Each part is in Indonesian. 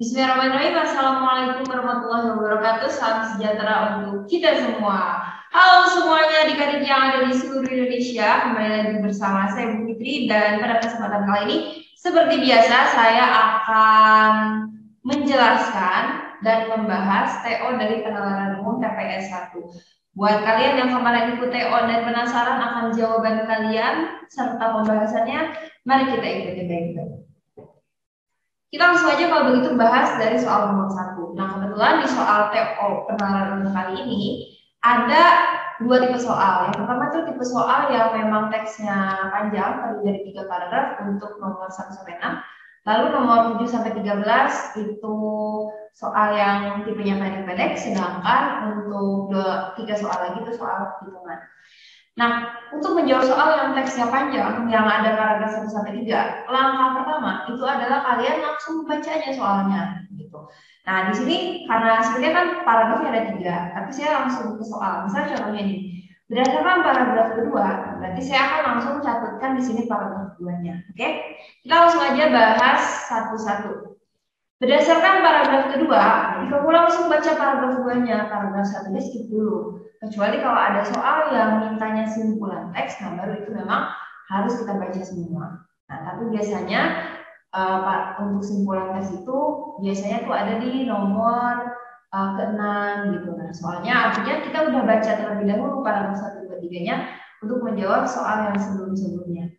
Bismillahirrahmanirrahim. Assalamualaikum warahmatullahi wabarakatuh. Salam sejahtera untuk kita semua. Halo semuanya, adik-adik yang ada di seluruh Indonesia. Kembali lagi bersama saya Bu Fitri, dan pada kesempatan kali ini seperti biasa saya akan menjelaskan dan membahas TO dari penalaran umum TPS 1. Buat kalian yang kemarin ikut TO dan penasaran akan jawaban kalian serta pembahasannya, mari kita ikuti baik-baik. Kita langsung aja kalau begitu bahas dari soal nomor 1. Nah, kebetulan di soal TO penalaran umum kali ini ada dua tipe soal. Yang pertama itu tipe soal yang memang teksnya panjang, terdiri dari 3 paragraf untuk nomor 1 sampai 6. Lalu nomor 7 sampai 13 itu soal yang tipenya pendek-pendek, sedangkan untuk 3 soal lagi itu soal hitungan. Nah, untuk menjawab soal yang teksnya panjang, yang ada paragraf 1 sampai 3, langkah pertama itu adalah kalian langsung baca aja soalnya, gitu. Nah, di sini karena sebenarnya kan paragrafnya ada 3, tapi saya langsung ke soal. Misalnya contohnya nih, berdasarkan paragraf kedua, berarti saya akan langsung catatkan di sini paragraf keduanya, oke? Kita langsung aja bahas satu-satu. Berdasarkan paragraf kedua, kamu langsung baca paragraf keduanya, paragraf 1 skip dulu. Kecuali kalau ada soal yang mintanya simpulan teks, nah baru itu memang harus kita baca semua. Nah, tapi biasanya untuk simpulan teks itu biasanya tuh ada di nomor ke-6 gitu. Nah, soalnya artinya kita udah baca terlebih dahulu paragraf 1, 2, 3-nya untuk menjawab soal yang sebelum-sebelumnya.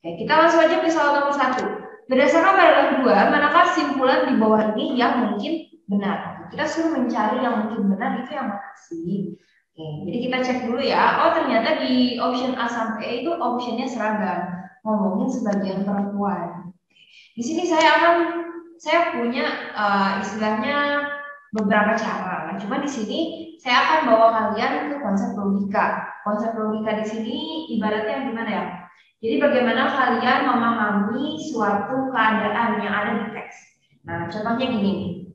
Oke, kita langsung aja ke soal nomor 1. Berdasarkan paragraf 2, manakah simpulan di bawah ini yang mungkin benar? Kita suruh mencari yang mungkin benar, itu yang mana sih? Oke, jadi kita cek dulu ya. Oh, ternyata di option A sampai E itu optionnya seragam, ngomongin sebagian perempuan. Di sini saya punya istilahnya beberapa cara. Nah, cuma di sini saya akan bawa kalian ke konsep logika. Konsep logika di sini ibaratnya gimana ya? Jadi bagaimana kalian memahami suatu keadaan yang ada di teks. Nah, contohnya gini.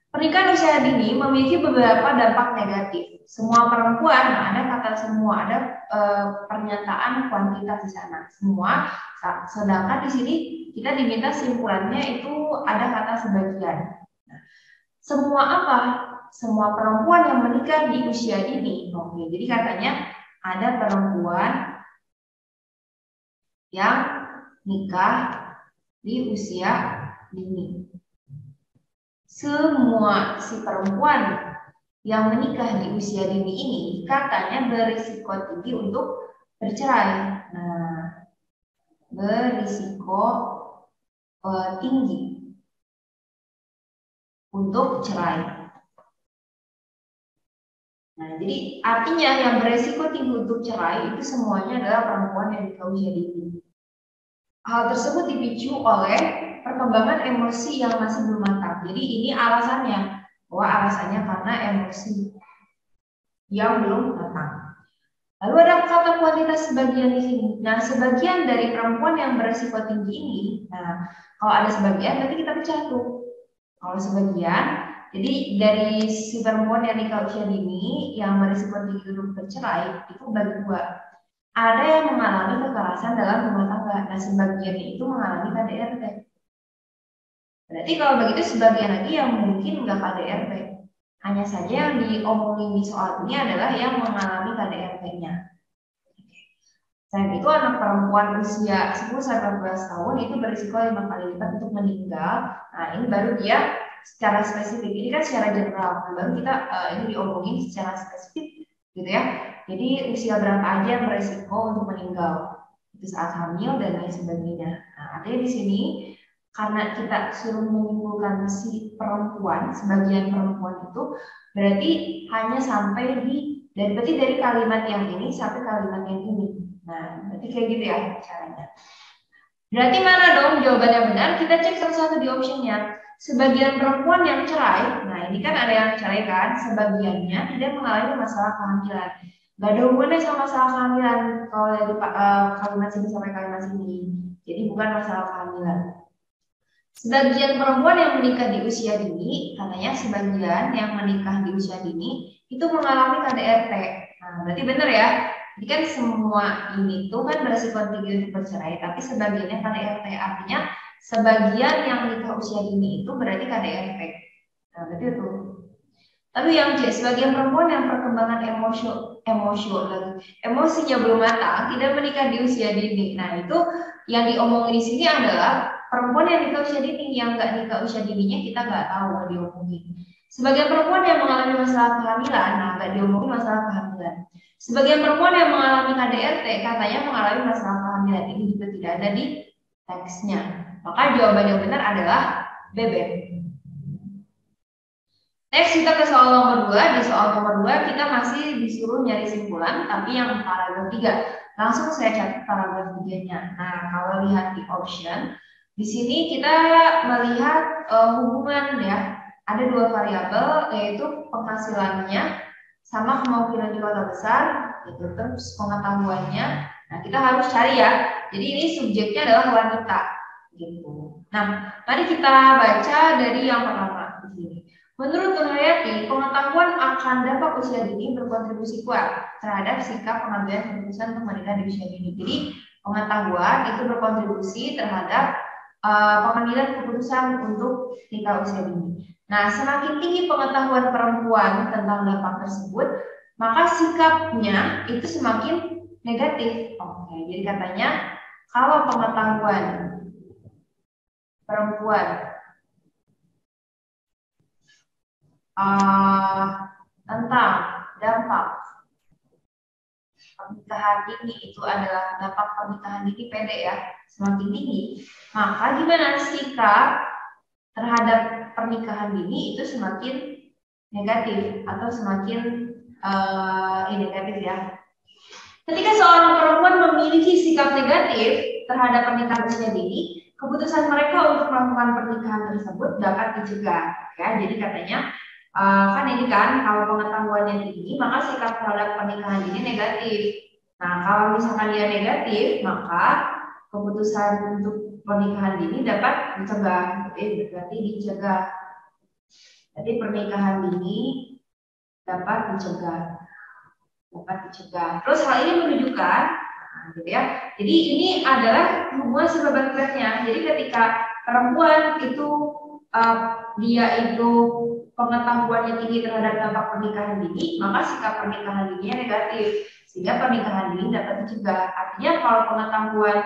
Pernikahan usia dini memiliki beberapa dampak negatif. Semua perempuan, nah ada kata semua, ada pernyataan kuantitas di sana. Semua, sedangkan di sini kita diminta simpulannya itu ada kata sebagian. Nah, semua apa? Semua perempuan yang menikah di usia dini. Oke, jadi katanya ada perempuan yang nikah di usia dini. Semua si perempuan yang menikah di usia dini ini katanya berisiko tinggi untuk bercerai. Nah, berisiko tinggi untuk cerai. Nah, jadi artinya yang berisiko tinggi untuk cerai itu semuanya adalah perempuan yang nikah usia dini. Hal tersebut dipicu oleh perkembangan emosi yang masih belum matang. Jadi ini alasannya, bahwa alasannya karena emosi yang belum matang. Lalu ada kata kuantitas sebagian di sini. Nah, sebagian dari perempuan yang beresiko tinggi ini, nah kalau ada sebagian, berarti kita pecah tuh. Kalau sebagian, jadi dari si perempuan yang nikah usia dini yang beresiko tinggi untuk bercerai itu bagi dua. Ada yang mengalami kekerasan dalam rumah tangga. Nah, sebagian itu mengalami KDRT. Berarti kalau begitu sebagian lagi yang mungkin nggak KDRT. Hanya saja yang diomongin di soal ini adalah yang mengalami KDRT-nya. Selain itu, anak perempuan usia 10-14 tahun itu berisiko 5 kali lipat untuk meninggal. Nah, ini baru dia secara spesifik. Ini kan secara general. Nah, baru kita ini diomongin secara spesifik, gitu ya. Jadi usia berapa aja yang beresiko untuk meninggal, itu saat hamil dan lain sebagainya. Nah, artinya di sini karena kita suruh menyimpulkan si perempuan, sebagian perempuan itu berarti hanya sampai berarti dari kalimat yang ini sampai kalimat yang ini. Nah, berarti kayak gitu ya caranya. Berarti mana dong jawaban yang benar? Kita cek satu-satu di optionnya. Sebagian perempuan yang cerai, nah ini kan ada yang cerai kan, sebagiannya tidak mengalami masalah kehamilan. Gak ada hubungannya sama masalah kehamilan kalau dari kalimat sini sampai kalimat sini. Jadi bukan masalah kehamilan. Sebagian perempuan yang menikah di usia dini, katanya sebagian yang menikah di usia dini itu mengalami KDRT. Nah, berarti benar ya. Jadi kan semua ini tuh kan beresiko tinggi untuk bercerai, tapi sebagiannya KDRT. Artinya sebagian yang nikah usia dini itu berarti KDRT. Nah, berarti itu. Tapi yang C, sebagian perempuan yang perkembangan emosinya belum matang tidak menikah di usia dini. Nah, itu yang diomongin di sini adalah perempuan yang nikah usia dini, yang nggak nikah usia dininya kita nggak tahu diomongin. Sebagian perempuan yang mengalami masalah kehamilan, nah nggak diomongin masalah kehamilan. Sebagian perempuan yang mengalami KDRT katanya mengalami masalah kehamilan, ini juga tidak ada di teksnya. Maka jawaban yang benar adalah BB. Next kita ke soal nomor 2. Di soal nomor 2 kita masih disuruh nyari simpulan, tapi yang paragraf 3. Langsung saya catat paragraf 3-nya. Nah, kalau lihat di option, di sini kita melihat hubungan ya. Ada 2 variabel, yaitu penghasilannya sama kemungkinan di kota besar, itu terus pengetahuannya. Nah, kita harus cari ya. Jadi ini subjeknya adalah wanita, gitu. Nah, mari kita baca dari yang pertama di sini. Menurut Nur Hayati, pengetahuan akan dampak usia dini berkontribusi kuat terhadap sikap pengambilan keputusan untuk menikah di usia dini. Jadi pengetahuan itu berkontribusi terhadap pengambilan keputusan untuk nikah usia dini. Nah, semakin tinggi pengetahuan perempuan tentang dampak tersebut, maka sikapnya itu semakin negatif. Oke, jadi katanya kalau pengetahuan perempuan tentang dampak pernikahan dini itu adalah dampak pernikahan dini pendek ya, semakin tinggi, maka gimana sikap terhadap pernikahan dini itu semakin negatif atau semakin negatif ya. Ketika seorang perempuan memiliki sikap negatif terhadap pernikahan usia dini, keputusan mereka untuk melakukan pernikahan tersebut dapat dicegah. Ya, jadi katanya kan ini kan kalau pengetahuannya tinggi maka sikap terhadap pernikahan dini negatif. Nah, kalau misalkan dia negatif maka keputusan untuk pernikahan dini dapat dicegah. Berarti dicegah. Jadi pernikahan dini dapat dicegah. Terus hal ini menunjukkan, gitu ya. Jadi ini adalah hubungan sebab akibatnya. Jadi ketika perempuan itu dia itu pengetahuannya tinggi terhadap dampak pernikahan dini, maka sikap pernikahan dininya negatif, sehingga pernikahan dini dapat dicegah. Artinya kalau pengetahuan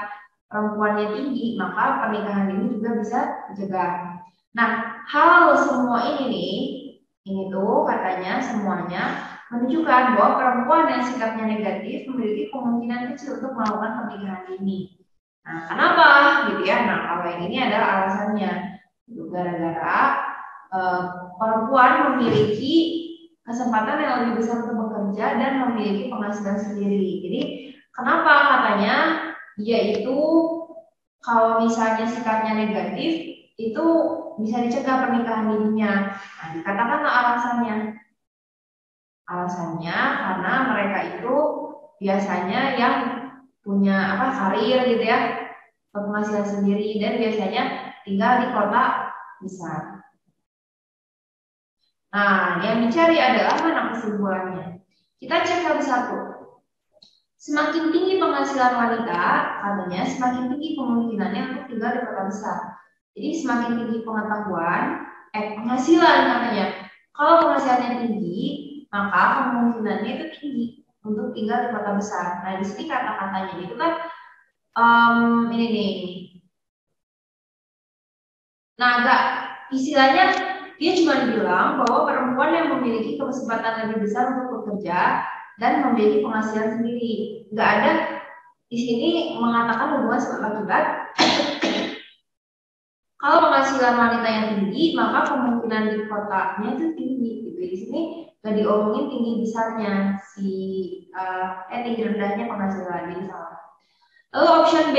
perempuannya tinggi, maka pernikahan dini juga bisa dicegah. Nah, hal semua ini nih, ini tuh katanya semuanya menunjukkan bahwa perempuan yang sikapnya negatif memiliki kemungkinan kecil untuk melakukan pernikahan dini. Nah, kenapa gitu ya? Nah, kalau yang ini adalah alasannya. Gara-gara perempuan memiliki kesempatan yang lebih besar untuk bekerja dan memiliki penghasilan sendiri. Jadi, kenapa katanya dia itu kalau misalnya sikapnya negatif itu bisa dicegah pernikahan dininya. Nah, dikatakanlah alasannya. Alasannya karena mereka itu biasanya yang punya karir gitu ya, penghasilan sendiri dan biasanya tinggal di kota besar. Nah, yang dicari adalah mana kesimpulannya. Kita cek satu-satu. Semakin tinggi penghasilan wanita, katanya semakin tinggi kemungkinannya untuk tinggal di kota besar. Jadi semakin tinggi pengetahuan, penghasilan katanya. Kalau penghasilannya tinggi, maka kemungkinannya itu tinggi untuk tinggal di kota besar. Nah, di sini kata-katanya itu kan ini nih. Nah, agak istilahnya dia cuma bilang bahwa perempuan yang memiliki kesempatan lebih besar untuk bekerja dan memiliki penghasilan sendiri. Nggak ada di sini mengatakan hubungan sebab akibat. Kalau penghasilan wanita yang tinggi, maka kemungkinan di kotanya itu tinggi. Gitu. Di sini nggak diomongin tinggi besarnya si tinggi rendahnya penghasilan, jadi salah. Lalu option B,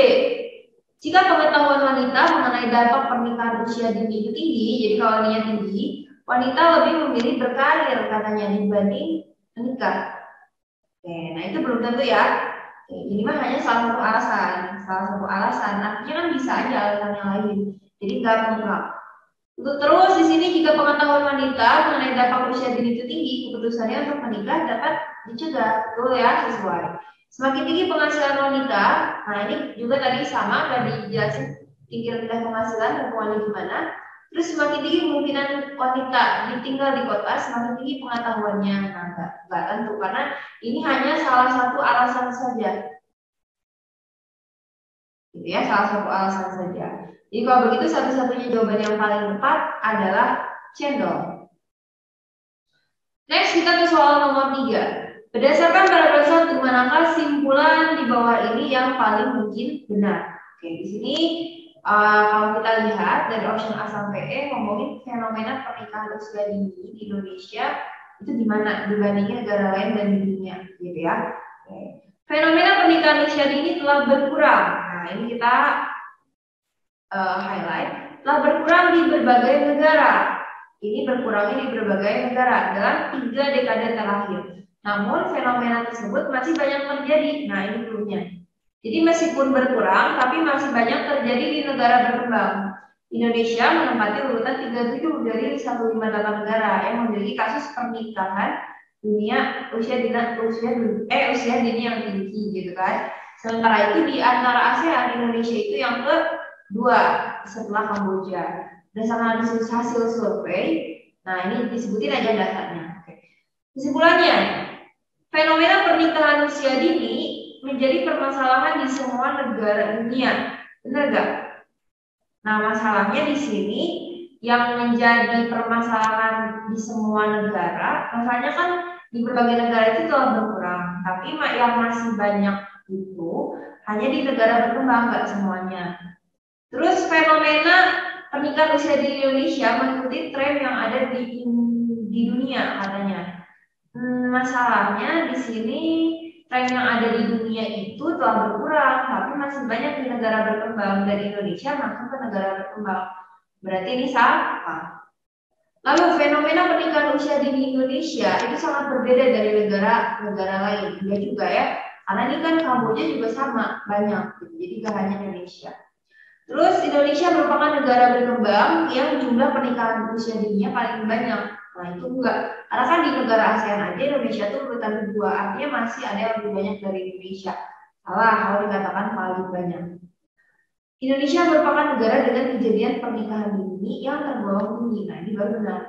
jika pengetahuan wanita mengenai dampak pernikahan usia dini itu tinggi, jadi kalau nilainya tinggi, wanita lebih memilih berkarir katanya dibanding menikah. Oke, nah itu belum tentu ya. Oke, ini mah hanya salah satu alasan. Artinya kan bisa aja alasan yang lain. Jadi nggak mutlak. Untuk terus di sini jika pengetahuan wanita mengenai dampak usia dini itu tinggi, keputusannya untuk menikah dapat dicegah. Betul ya, sesuai. Semakin tinggi penghasilan wanita, nah ini juga tadi sama nggak dijelasin tinggi rendah penghasilan, hubungannya gimana. Terus semakin tinggi kemungkinan wanita ditinggal di kota, semakin tinggi pengetahuannya. Nah, enggak tentu, karena ini hanya salah satu alasan saja. Gitu ya, salah satu alasan saja. Jadi kalau begitu satu-satunya jawaban yang paling tepat adalah cendol. Next kita ke soal nomor 3. Berdasarkan paragraf 1, manakah simpulan di bawah ini yang paling mungkin benar? Oke, di sini kalau kita lihat dari option A sampai E ngomongin fenomena pernikahan usia dini di Indonesia itu di mana dibandingin negara lain dan di dunia, gitu ya. Oke. Fenomena pernikahan usia dini telah berkurang. Nah, ini kita highlight, telah berkurang di berbagai negara. Ini berkurangnya di berbagai negara dalam 3 dekade terakhir. Namun fenomena tersebut masih banyak terjadi. Nah, ini dulunya. Jadi meskipun berkurang, tapi masih banyak terjadi di negara berkembang. Indonesia menempati urutan 37 dari 158 negara yang memiliki kasus pernikahan dunia usia dini yang tinggi, gitu kan. Sementara itu di antara ASEAN, Indonesia itu yang kedua setelah Kamboja. Berdasarkan hasil survei, nah ini disebutin aja dasarnya. Oke. Kesimpulannya, fenomena pernikahan usia dini menjadi permasalahan di semua negara dunia. Benar nggak? Nah, masalahnya di sini yang menjadi permasalahan di semua negara, masalahnya kan di berbagai negara itu telah berkurang, tapi yang masih banyak itu hanya di negara berkembang, nggak semuanya. Terus fenomena pernikahan usia di Indonesia mengikuti tren yang ada di dunia katanya. Masalahnya di sini tren yang ada di dunia itu telah berkurang, tapi masih banyak di negara berkembang, dan Indonesia masuk ke negara berkembang. Berarti ini salah. Lalu fenomena pernikahan usia dini Indonesia itu sangat berbeda dari negara-negara lain. Juga juga ya, karena ini kan Kamboja juga sama banyak, jadi gak hanya Indonesia. Terus Indonesia merupakan negara berkembang yang jumlah pernikahan usia dininya paling banyak. Nah itu enggak, karena kan di negara ASEAN aja Indonesia tuh urutan kedua, artinya masih ada yang lebih banyak dari Indonesia. Salah kalau dikatakan paling banyak. Indonesia merupakan negara dengan kejadian pernikahan dini yang tergolong tinggi. Nah ini baru benar,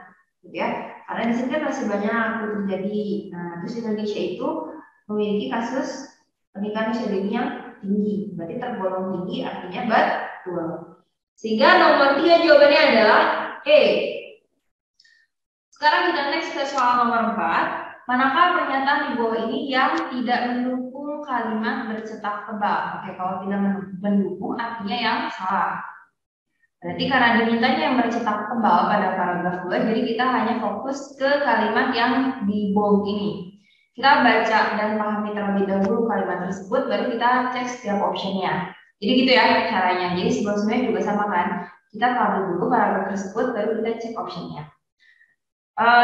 gitu ya. Karena di sini kan masih banyak terjadi. Nah terus Indonesia itu memiliki kasus pernikahan usia dini yang tinggi, berarti tergolong tinggi, artinya betul. Sehingga nomor 3 jawabannya adalah E. Sekarang kita next ke soal nomor 4. Manakah pernyataan di bawah ini yang tidak mendukung kalimat bercetak tebal? Oke, kalau tidak mendukung artinya yang salah. Berarti karena dimintanya yang bercetak tebal pada paragraf 2, jadi kita hanya fokus ke kalimat yang di bold ini. Kita baca dan pahami terlebih dahulu kalimat tersebut, baru kita cek setiap optionnya. Jadi gitu ya caranya. Jadi sebelumnya juga sama kan. Kita pahami dulu paragraf tersebut, baru kita cek optionnya.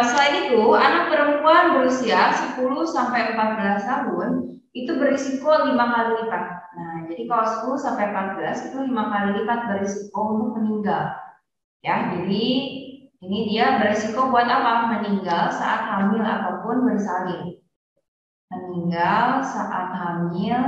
Selain itu, anak perempuan berusia 10-14 tahun itu berisiko 5 kali lipat. Nah, jadi kalau 10-14 itu 5 kali lipat berisiko untuk meninggal. Ya, jadi ini dia berisiko buat apa? Meninggal saat hamil ataupun bersalin. Meninggal saat hamil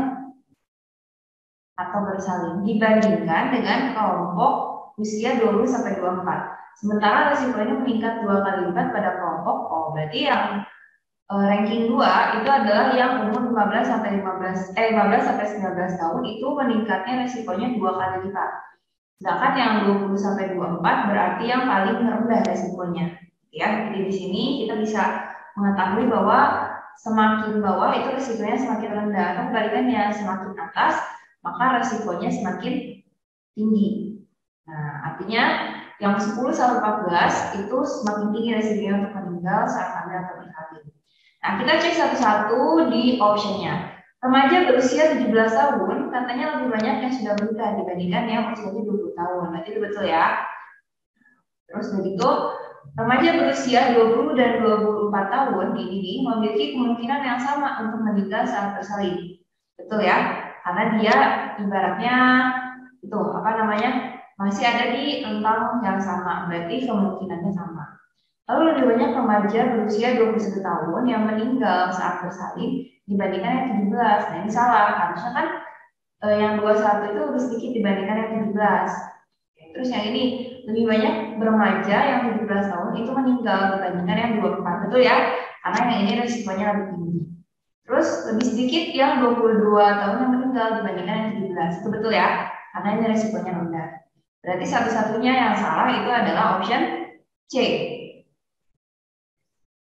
atau bersalin dibandingkan dengan kelompok usia 20-24. Sementara resikonya meningkat 2 kali lipat pada kelompok berarti yang ranking 2 itu adalah yang umur 15-19 tahun itu meningkatnya resikonya 2 kali lipat. Sedangkan yang 20-24 berarti yang paling rendah resikonya. Ya, jadi di sini kita bisa mengetahui bahwa semakin bawah itu resikonya semakin rendah, atau kebalikannya semakin atas maka resikonya semakin tinggi. Nah, artinya yang 10-14 itu semakin tinggi resikonya untuk meninggal saat hamil atau bersalin. Nah, kita cek satu-satu di optionnya. Remaja berusia 17 tahun katanya lebih banyak yang sudah menikah dibandingkan yang usianya 20 tahun. Berarti itu betul ya. Terus begitu, remaja berusia 20 dan 24 tahun ini memiliki kemungkinan yang sama untuk meninggal saat bersalin. Betul ya? Karena dia ibaratnya itu masih ada di rentang yang sama, berarti kemungkinannya sama. Lalu lebih banyak remaja berusia 21 tahun yang meninggal saat bersalin dibandingkan yang 17. Nah ini salah, harusnya kan yang 21 itu lebih sedikit dibandingkan yang 17. Terus yang ini lebih banyak remaja yang 17 tahun itu meninggal dibandingkan yang 24. Betul ya? Karena yang ini resikonya lebih tinggi. Terus lebih sedikit yang 22 tahun yang meninggal dibandingkan yang 17. Itu betul ya? Karena ini resikonya rendah. Berarti satu-satunya yang salah itu adalah option C.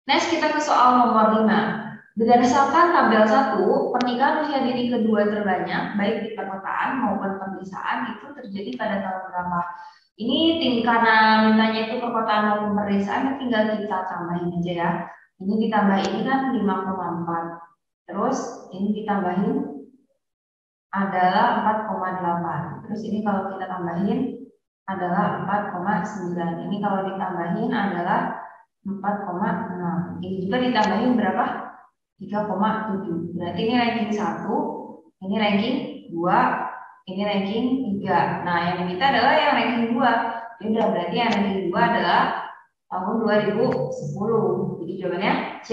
Next kita ke soal nomor 5. Berdasarkan tabel 1, pernikahan usia dini kedua terbanyak baik di perkotaan maupun pedesaan itu terjadi pada tahun berapa? Ini karena mintanya itu perkotaan maupun pedesaan, tinggal kita tambahin aja ya. Ini ditambah ini kan 5,4. Terus ini ditambahin adalah 4,8. Terus ini kalau kita tambahin adalah 4,9. Ini kalau ditambahin adalah 4,6. Ini juga ditambahin berapa? 3,7. Berarti ini ranking 1, ini ranking 2, ini ranking 3. Nah, yang diminta adalah yang ranking 2. Ya udah, berarti yang ranking 2 adalah tahun 2010. Jadi jawabannya C.